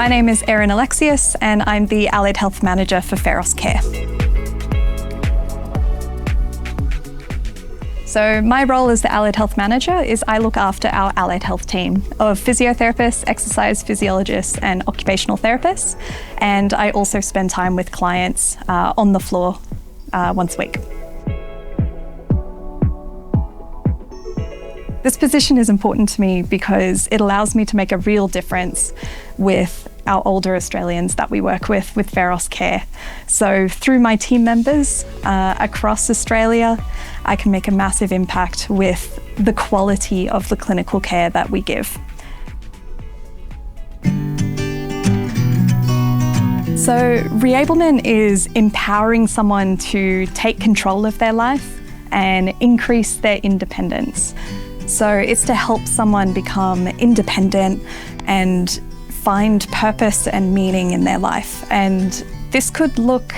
My name is Erin Alexius and I'm the Allied Health Manager for Physios Care. So my role as the Allied Health Manager is I look after our allied health team of physiotherapists, exercise physiologists and occupational therapists. And I also spend time with clients on the floor once a week. This position is important to me because it allows me to make a real difference with our older Australians that we work with Physios Care. So through my team members across Australia, I can make a massive impact with the quality of the clinical care that we give. So Reablement is empowering someone to take control of their life and increase their independence. So it's to help someone become independent and find purpose and meaning in their life. And this could look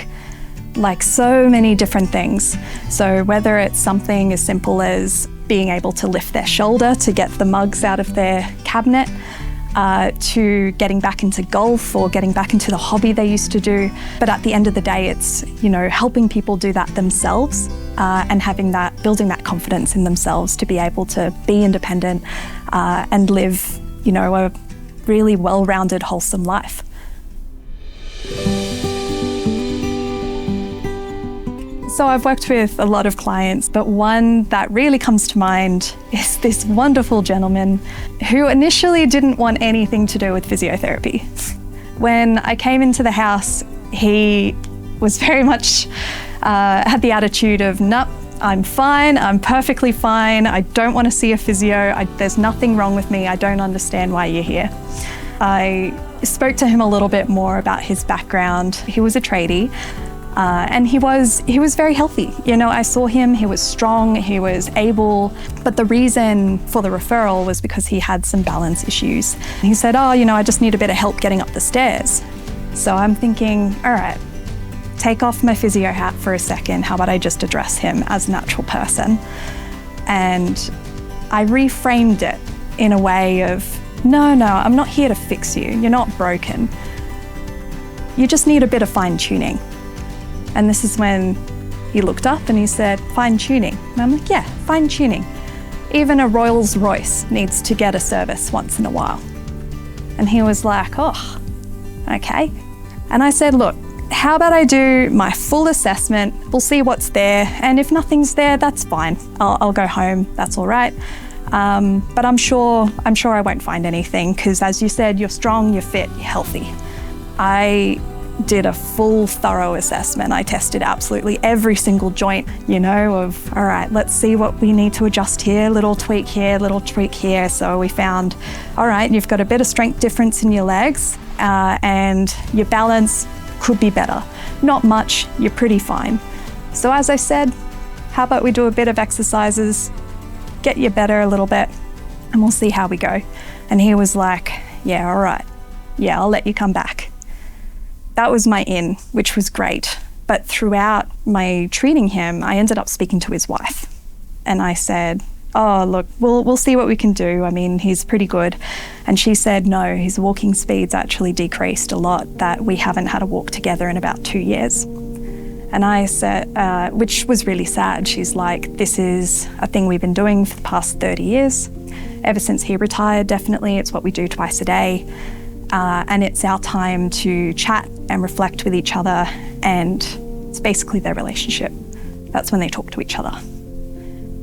like so many different things. So whether it's something as simple as being able to lift their shoulder to get the mugs out of their cabinet, to getting back into golf or getting back into the hobby they used to do. But at the end of the day, it's, helping people do that themselves and building that confidence in themselves to be able to be independent and live, a really well-rounded, wholesome life. So I've worked with a lot of clients, but one that really comes to mind is this wonderful gentleman who initially didn't want anything to do with physiotherapy. When I came into the house, he was very much had the attitude of, nope, I'm fine, I'm perfectly fine, I don't want to see a physio, there's nothing wrong with me, I don't understand why you're here. I spoke to him a little bit more about his background. He was a tradie. And he was very healthy. I saw him, he was strong, he was able, but the reason for the referral was because he had some balance issues. He said, I just need a bit of help getting up the stairs. So I'm thinking, all right, take off my physio hat for a second. How about I just address him as a natural person? And I reframed it in a way of, no, I'm not here to fix you. You're not broken. You just need a bit of fine tuning. And this is when he looked up and he said, fine tuning. And I'm like, yeah, fine tuning. Even a Rolls Royce needs to get a service once in a while. And he was like, oh, okay. And I said, look, how about I do my full assessment? We'll see what's there. And if nothing's there, that's fine. I'll go home, that's all right. But I'm sure I won't find anything because as you said, you're strong, you're fit, you're healthy. I did a full thorough assessment. I tested absolutely every single joint, of, all right, let's see what we need to adjust here, little tweak here, little tweak here. So we found, all right, you've got a bit of strength difference in your legs and your balance could be better. Not much, you're pretty fine. So as I said, how about we do a bit of exercises, get you better a little bit, and we'll see how we go. And he was like, yeah, all right. Yeah, I'll let you come back. That was my in, which was great. But throughout my treating him, I ended up speaking to his wife. And I said, oh, look, we'll see what we can do. I mean, he's pretty good. And she said, no, his walking speed's actually decreased a lot, that we haven't had a walk together in about 2 years. And I said, which was really sad. She's like, this is a thing we've been doing for the past 30 years. Ever since he retired, definitely, it's what we do twice a day. And it's our time to chat and reflect with each other, and it's basically their relationship. That's when they talk to each other.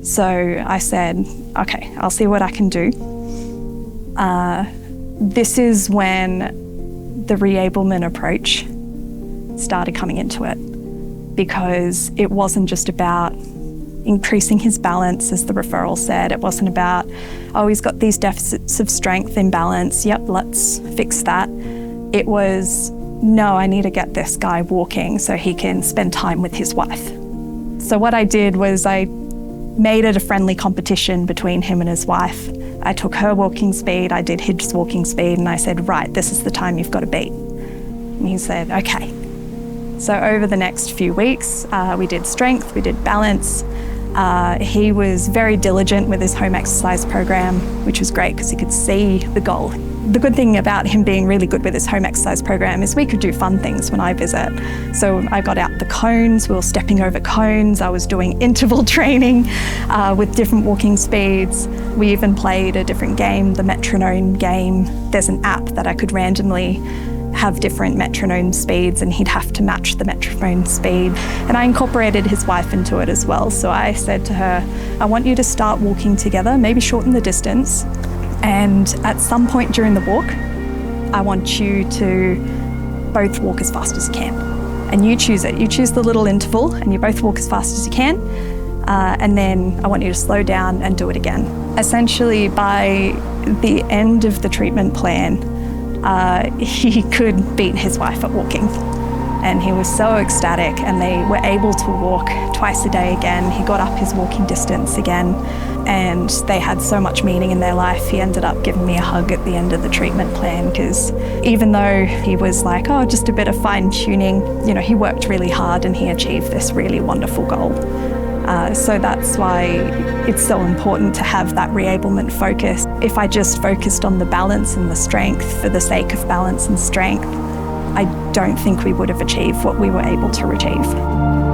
So I said, okay, I'll see what I can do. This is when the Reablement approach started coming into it, because it wasn't just about increasing his balance, as the referral said. It wasn't about, oh, he's got these deficits of strength in balance. Yep, let's fix that. It was, no, I need to get this guy walking so he can spend time with his wife. So what I did was I made it a friendly competition between him and his wife. I took her walking speed, I did his walking speed, and I said, right, this is the time you've got to beat. And he said, okay. So over the next few weeks, we did strength, we did balance. He was very diligent with his home exercise program, which was great because he could see the goal. The good thing about him being really good with his home exercise program is we could do fun things when I visit. So I got out the cones, we were stepping over cones, I was doing interval training with different walking speeds. We even played a different game, the metronome game. There's an app that I could randomly have different metronome speeds and he'd have to match the metronome speed. And I incorporated his wife into it as well. So I said to her, I want you to start walking together, maybe shorten the distance. And at some point during the walk, I want you to both walk as fast as you can. And you choose it. You choose the little interval and you both walk as fast as you can. And then I want you to slow down and do it again. Essentially, by the end of the treatment plan, he could beat his wife at walking. And he was so ecstatic, and they were able to walk twice a day again. He got up his walking distance again, and they had so much meaning in their life. He ended up giving me a hug at the end of the treatment plan, because even though he was like, oh, just a bit of fine tuning, you know, he worked really hard and he achieved this really wonderful goal. So that's why it's so important to have that reablement focus. If I just focused on the balance and the strength for the sake of balance and strength, I don't think we would have achieved what we were able to achieve.